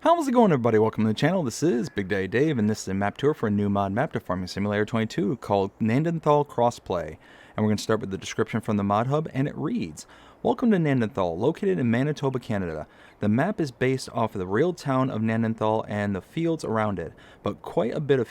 How's it going, everybody? Welcome to the channel. This is Big Daddy Dave, and this is a map tour for a new mod map to Farming Simulator 22 called Gnadenthal Crossplay. And we're going to start with the description from the mod hub, and it reads, "Welcome to Gnadenthal, located in Manitoba, Canada. The map is based off of the real town of Gnadenthal and the fields around it, but quite a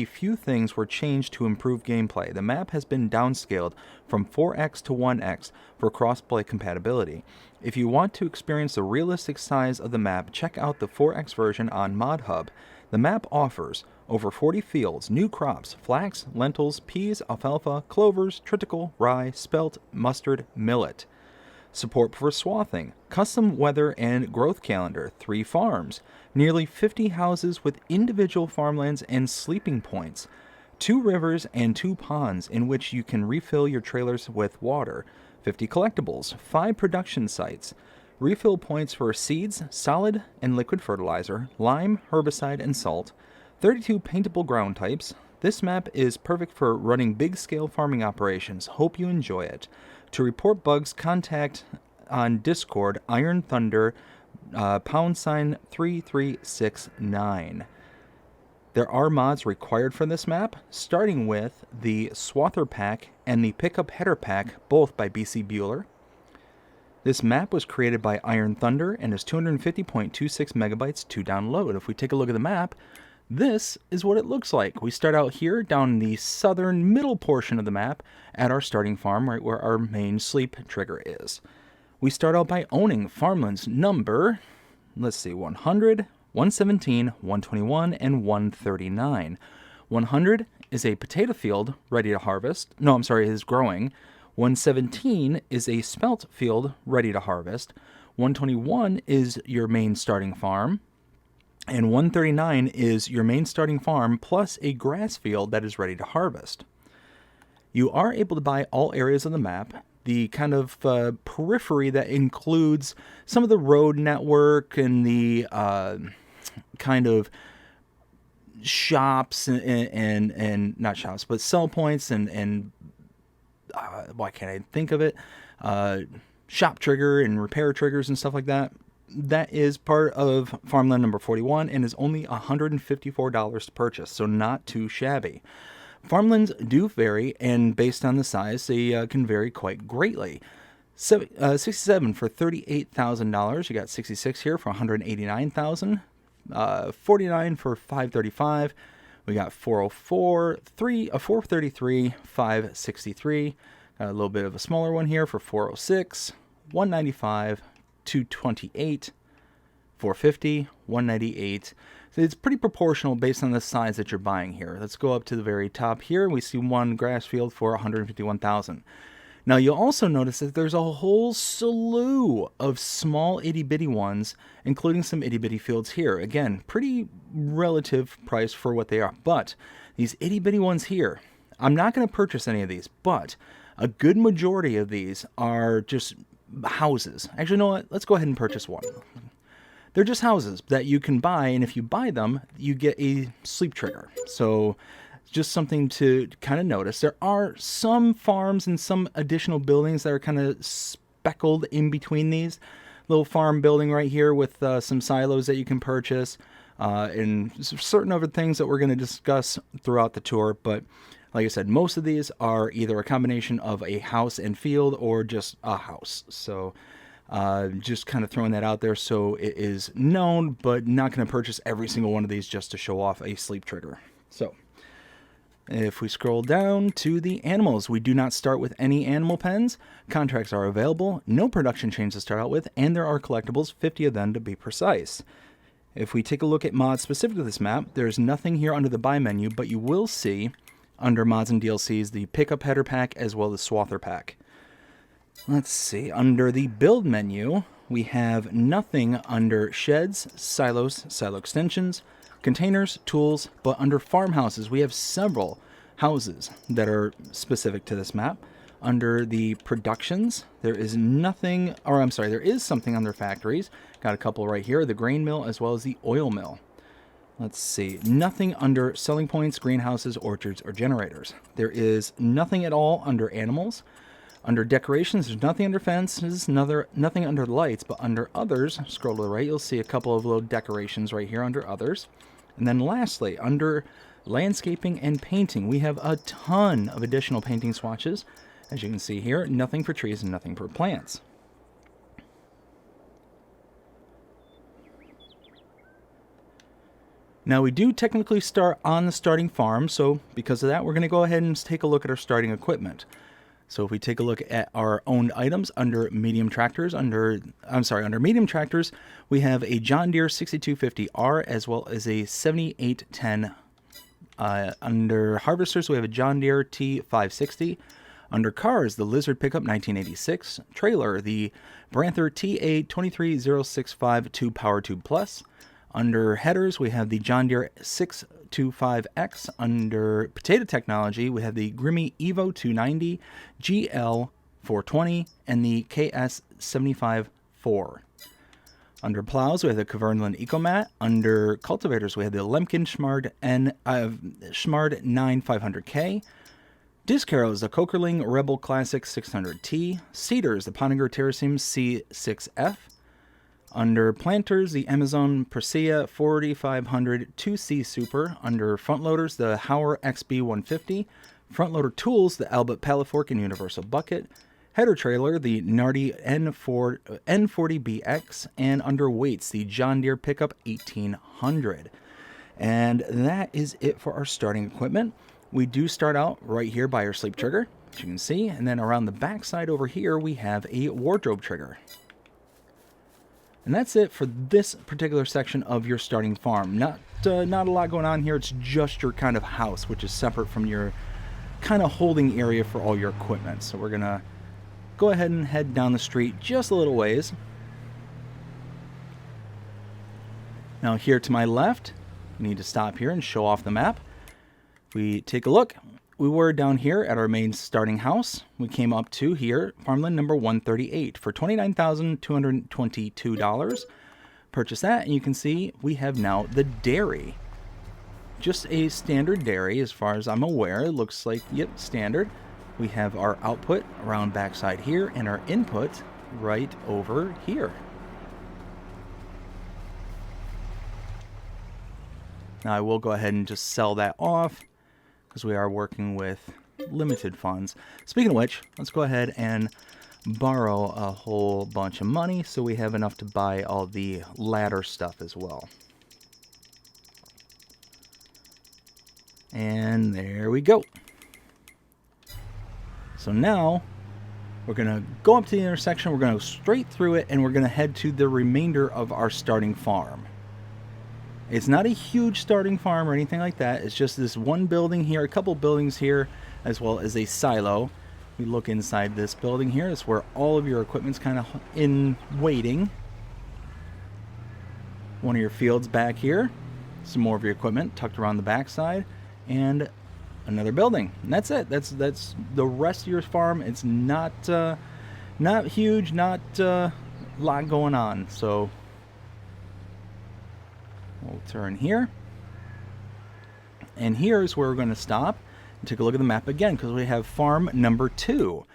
few things were changed to improve gameplay. The map has been downscaled from 4x to 1x for crossplay compatibility. If you want to experience the realistic size of the map, check out the 4x version on Mod Hub. The map offers over 40 fields, new crops, flax, lentils, peas, alfalfa, clovers, triticale, rye, spelt, mustard, millet. Support for swathing, custom weather and growth calendar, 3 farms, nearly 50 houses with individual farmlands and sleeping points, 2 rivers and 2 ponds in which you can refill your trailers with water, 50 collectibles, 5 production sites, refill points for seeds, solid and liquid fertilizer, lime, herbicide, and salt, 32 paintable ground types. This map is perfect for running big-scale farming operations. Hope you enjoy it. To report bugs, contact on Discord, Iron Thunder, #3369. There are mods required for this map, starting with the Swather Pack and the Pickup Header Pack, both by BC Bueller. This map was created by Iron Thunder and is 250.26 megabytes to download. If we take a look at the map, this is what it looks like. We start out here down in the southern middle portion of the map at our starting farm, right where our main sleep trigger is. We start out by owning farmlands number, 100, 117, 121, and 139. 100 is a potato field ready to harvest. No, I'm sorry, it is growing. 117 is a spelt field ready to harvest. 121 is your main starting farm. And 139 is your main starting farm plus a grass field that is ready to harvest. You are able to buy all areas of the map. The kind of periphery that includes some of the road network and the kind of shops and not shops, but sell points and why can't I think of it? Shop trigger and repair triggers and stuff like that. That is part of farmland number 41 and is only $154 to purchase, so not too shabby. Farmlands do vary, and based on the size, they can vary quite greatly. 67 for $38,000. You got 66 here for $189,000. 49 for $535. We got 404, 433, 563. Got a little bit of a smaller one here for 406, 195. 228, 450, 198. So it's pretty proportional based on the size that you're buying here. Let's go up to the very top here. We see one grass field for 151,000. Now you'll also notice that there's a whole slew of small itty bitty ones, including some itty bitty fields here. Again, pretty relative price for what they are. But these itty bitty ones here, I'm not going to purchase any of these, but a good majority of these are just houses. Actually, you know what? Let's go ahead and purchase one. They're just houses that you can buy, and if you buy them, you get a sleep trigger. So just something to kind of notice. There are some farms and some additional buildings that are kind of speckled in between these. Little farm building right here with some silos that you can purchase, and certain other things that we're going to discuss throughout the tour, but like I said, most of these are either a combination of a house and field or just a house. So just kind of throwing that out there so it is known, but not going to purchase every single one of these just to show off a sleep trigger. So if we scroll down to the animals, we do not start with any animal pens. Contracts are available, no production chains to start out with, and there are collectibles, 50 of them to be precise. If we take a look at mods specific to this map, there's nothing here under the buy menu, but you will see under mods and DLCs, the Pickup Header Pack as well as Swather Pack. Let's see, under the build menu, we have nothing under sheds, silos, silo extensions, containers, tools, but under farmhouses, we have several houses that are specific to this map. Under the productions, there is nothing, or I'm sorry, there is something under factories. Got a couple right here, the grain mill as well as the oil mill. Let's see, nothing under selling points, greenhouses, orchards, or generators. There is nothing at all under animals. Under decorations, there's nothing under fences, nothing under lights, but under others, scroll to the right, you'll see a couple of little decorations right here under others. And then lastly, under landscaping and painting, we have a ton of additional painting swatches. As you can see here, nothing for trees and nothing for plants. Now we do technically start on the starting farm, so because of that, we're going to go ahead and take a look at our starting equipment. So if we take a look at our owned items under medium tractors, under medium tractors, we have a John Deere 6250R as well as a 7810. Under harvesters, we have a John Deere T560. Under cars, the Lizard pickup 1986. Trailer, the Branther TA23065 2 Tube Plus. Under headers, we have the John Deere 625X. Under potato technology, we have the Grimmy Evo 290, GL 420, and the KS 75-4. Under plows, we have the Kverneland EcoMat. Under cultivators, we have the Lemken Schmard 9 500K. Disc harrows, the Kokerling Rebel Classic 600T. Seeders, the Pottinger Terracim C6F. Under planters, the Amazon Persea 4500 2C Super. Under front loaders, the Hauer XB 150. Front loader tools, the Albert Pallet Fork and Universal Bucket. Header trailer, the Nardi N40BX. And under weights, the John Deere Pickup 1800. And that is it for our starting equipment. We do start out right here by our sleep trigger, as you can see. And then around the back side over here, we have a wardrobe trigger. And that's it for this particular section of your starting farm. Not a lot going on here. It's just your kind of house, which is separate from your kind of holding area for all your equipment. So we're going to go ahead and head down the street just a little ways. Now here to my left, we need to stop here and show off the map. We take a look. We were down here at our main starting house. We came up to here, farmland number 138 for $29,222. Purchase that, and you can see we have now the dairy. Just a standard dairy as far as I'm aware. It looks like, yep, standard. We have our output around backside here and our input right over here. Now I will go ahead and just sell that off, because we are working with limited funds. Speaking of which, let's go ahead and borrow a whole bunch of money so we have enough to buy all the ladder stuff as well. And there we go. So now we're going to go up to the intersection, we're going to go straight through it, and we're going to head to the remainder of our starting farm. It's not a huge starting farm or anything like that. It's just this one building here, a couple buildings here, as well as a silo. We look inside this building here. It's where all of your equipment's kind of in waiting. One of your fields back here. Some more of your equipment tucked around the backside. And another building. And that's it. That's the rest of your farm. It's not huge, not a lot going on. So we'll turn here, and here's where we're going to stop and take a look at the map again, because we have farm number 2.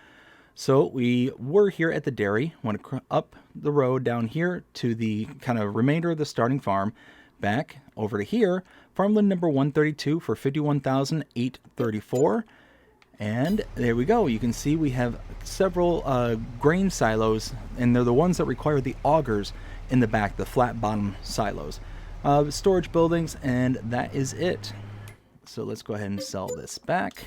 So we were here at the dairy, went up the road down here to the kind of remainder of the starting farm, back over to here, farmland number 132 for $51,834. And there we go. You can see we have several grain silos, and they're the ones that require the augers in the back, the flat bottom silos. Storage buildings, and that is it. So let's go ahead and sell this back.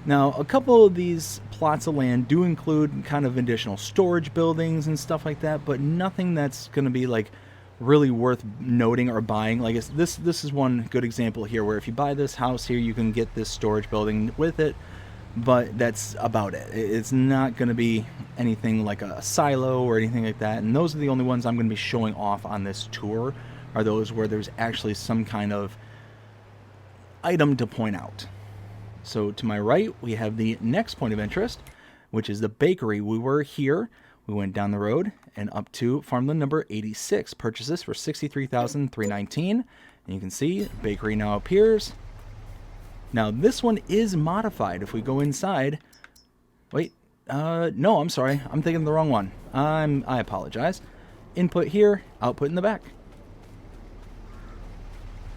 Now, a couple of these plots of land do include kind of additional storage buildings and stuff like that, but nothing that's going to be like really worth noting or buying. Like this is one good example here, where if you buy this house here, you can get this storage building with it, but that's about it. It's not going to be anything like a silo or anything like that, and those are the only ones I'm going to be showing off on this tour, are those where there's actually some kind of item to point out. So to my right, we have the next point of interest, which is the bakery. We were here, we went down the road and up to farmland number 86. Purchased this for $63,319, and you can see bakery now appears. Now this one is modified. If we go inside, wait, no, I'm sorry. I'm thinking the wrong one. I apologize. Input here, output in the back.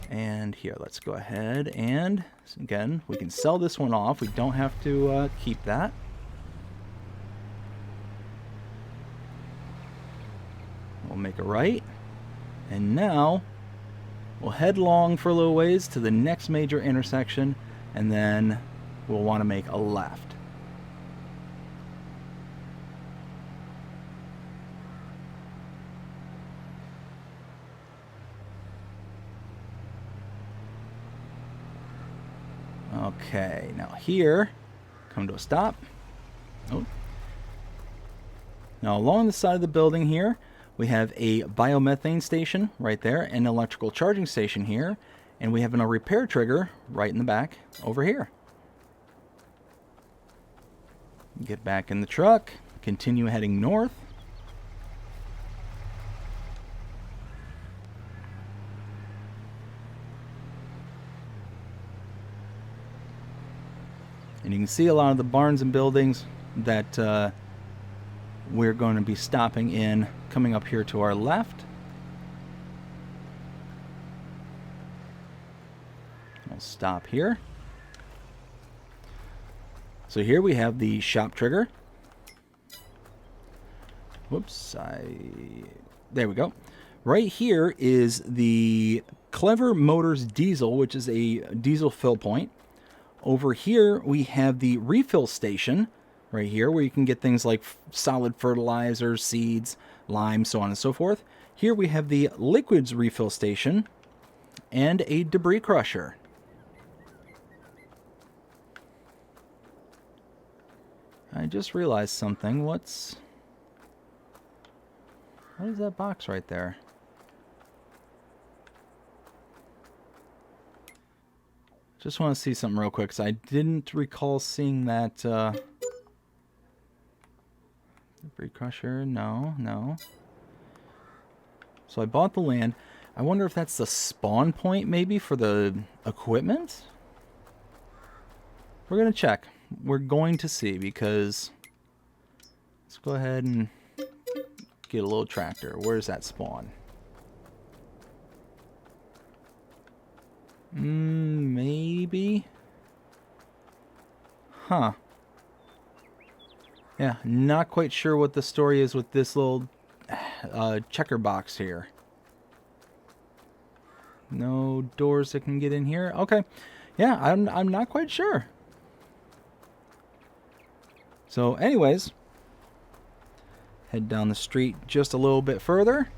And here, let's go ahead and, again, we can sell this one off. We don't have to keep that. We'll make a right. And now, we'll head long for a little ways to the next major intersection, and then we'll want to make a left. Okay, now here, come to a stop. Oh. Now along the side of the building here, we have a biomethane station right there, an electrical charging station here, and we have a repair trigger right in the back over here. Get back in the truck, continue heading north. And you can see a lot of the barns and buildings that we're going to be stopping in coming up here to our left. We'll stop here. So here we have the shop trigger. Whoops, there we go. Right here is the Clever Motors diesel, which is a diesel fill point. Over here, we have the refill station right here where you can get things like solid fertilizer, seeds, lime, so on and so forth. Here we have the liquids refill station and a debris crusher. I just realized something. What is that box right there? Just want to see something real quick, because I didn't recall seeing that. Debris crusher, no. So I bought the land. I wonder if that's the spawn point, maybe, for the equipment? We're going to check. We're going to see, because let's go ahead and get a little tractor. Where's that spawn? Maybe. Huh. Yeah, not quite sure what the story is with this little checker box here. No doors that can get in here. Okay. Yeah, I'm not quite sure. So anyways, head down the street just a little bit further.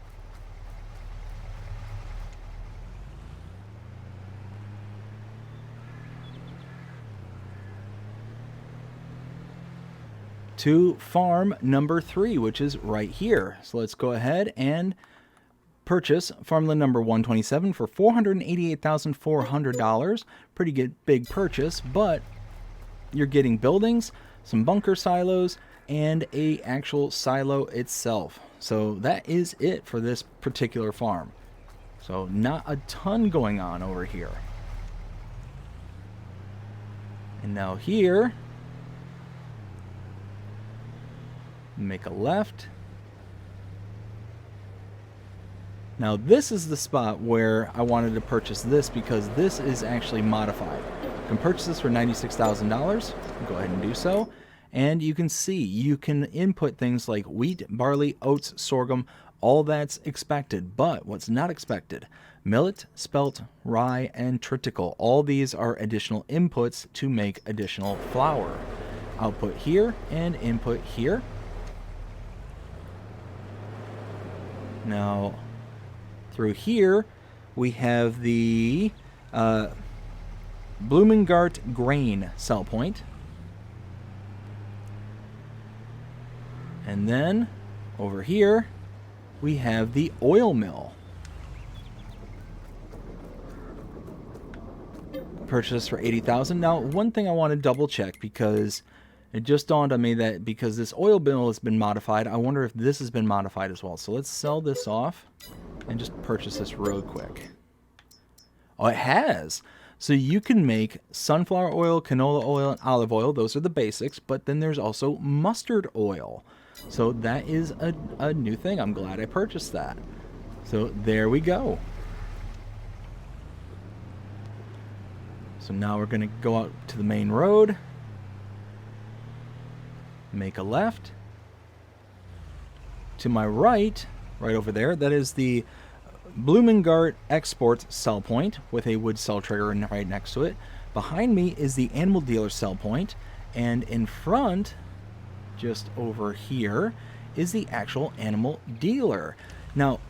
To farm number 3, which is right here. So let's go ahead and purchase farmland number 127 for $488,400. Pretty good big purchase, but you're getting buildings, some bunker silos, and a actual silo itself. So that is it for this particular farm. So not a ton going on over here. And now here, make a left. Now this is the spot where I wanted to purchase this, because this is actually modified. You can purchase this for $96,000. Go ahead and do so. And you can see you can input things like wheat, barley, oats, sorghum. All that's expected. But what's not expected? Millet, spelt, rye, and triticale. All these are additional inputs to make additional flour. Output here and input here. Now, through here, we have the Bloomingart grain sell point. And then, over here, we have the oil mill. Purchased for $80,000. Now, one thing I want to double check, because it just dawned on me that because this oil mill has been modified, I wonder if this has been modified as well. So let's sell this off and just purchase this real quick. Oh, it has. So you can make sunflower oil, canola oil, and olive oil. Those are the basics. But then there's also mustard oil. So that is a new thing. I'm glad I purchased that. So there we go. So now we're going to go out to the main road. Make a left. To my right over there, that is the Blumengart Export sell point with a wood cell trigger right next to it. Behind me is the animal dealer sell point, and in front, just over here, is the actual animal dealer. Now,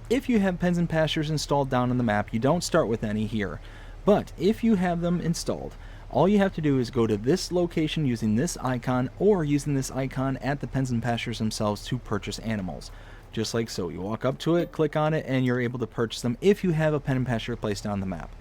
if you have pens and pastures installed down on the map, you don't start with any here. But if you have them installed, all you have to do is go to this location using this icon or using this icon at the pens and pastures themselves to purchase animals. Just like so. You walk up to it, click on it, and you're able to purchase them if you have a pen and pasture placed on the map.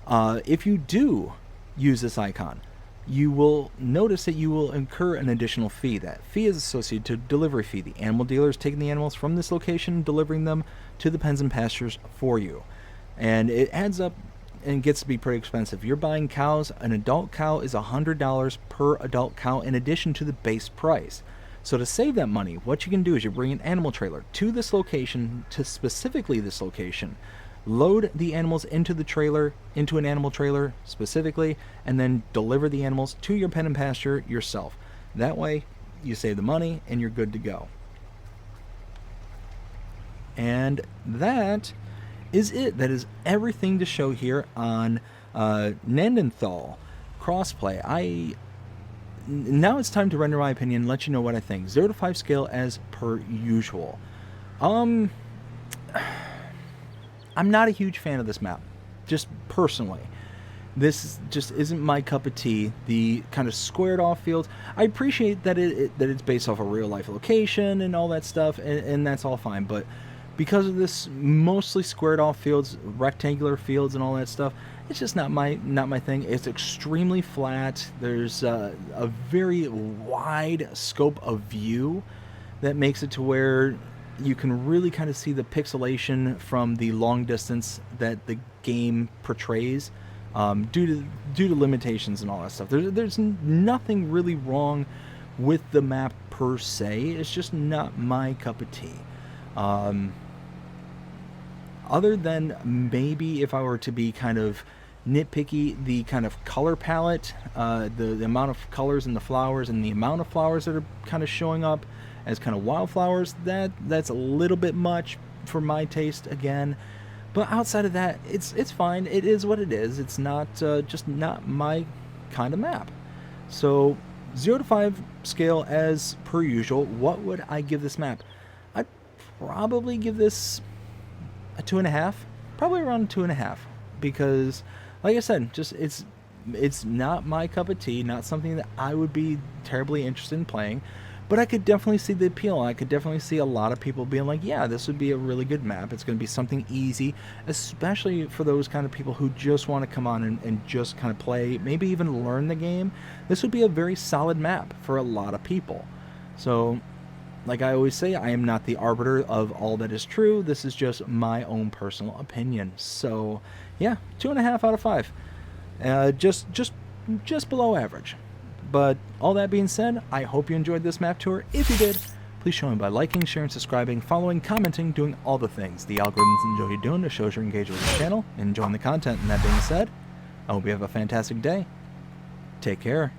If you do use this icon, you will notice that you will incur an additional fee. That fee is associated to delivery fee. The animal dealer is taking the animals from this location, delivering them to the pens and pastures for you. And it adds up and gets to be pretty expensive. You're buying cows. An adult cow is $100 per adult cow in addition to the base price. So to save that money, what you can do is you bring an animal trailer to this location, to specifically this location, load the animals into the trailer, into an animal trailer specifically, and then deliver the animals to your pen and pasture yourself. That way, you save the money and you're good to go. And that is it. That is everything to show here on Gnadenthal Crossplay. Now it's time to render my opinion and let you know what I think. 0 to 5 scale as per usual. I'm not a huge fan of this map, just personally. This just isn't my cup of tea. The kind of squared off fields. I appreciate that that it's based off a real life location and all that stuff, and that's all fine. But because of this mostly squared off fields, rectangular fields, and all that stuff, it's just not my thing. It's extremely flat. There's a very wide scope of view that makes it to where you can really kind of see the pixelation from the long distance that the game portrays, due to limitations and all that stuff. There's nothing really wrong with the map per se. It's just not my cup of tea. Other than maybe if I were to be kind of nitpicky, the kind of color palette, the amount of colors in the flowers and the amount of flowers that are kind of showing up as kind of wildflowers, that's a little bit much for my taste again. But outside of that, it's fine. It is what it is. It's not just not my kind of map. So 0 to 5 scale as per usual. What would I give this map? I'd probably give this a 2.5, probably around 2.5, because like I said, just it's not my cup of tea, not something that I would be terribly interested in playing, but I could definitely see the appeal. I could definitely see a lot of people being like, yeah, this would be a really good map. It's going to be something easy, especially for those kind of people who just want to come on and just kind of play, maybe even learn the game. This would be a very solid map for a lot of people. So like I always say, I am not the arbiter of all that is true. This is just my own personal opinion. So, yeah, 2.5 out of 5. Just below average. But all that being said, I hope you enjoyed this map tour. If you did, please show me by liking, sharing, subscribing, following, commenting, doing all the things the algorithms enjoy you doing to show you're engaged with the channel and enjoying the content. And that being said, I hope you have a fantastic day. Take care.